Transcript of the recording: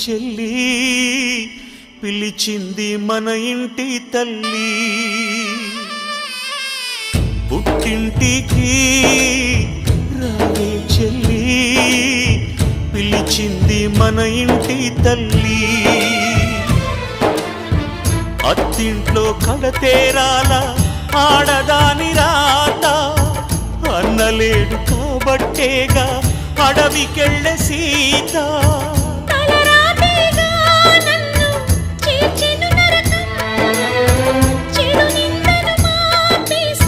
చెల్లి పిలిచింది మన ఇంటి తల్లి పుట్టింటికి రావే చెల్లి పిలిచింది మన ఇంటి తల్లి అత్తింట్లో కడతేరాల ఆడదాని రాత అన్నలేడు కాబట్టేగా అడవికెళ్ళే సీత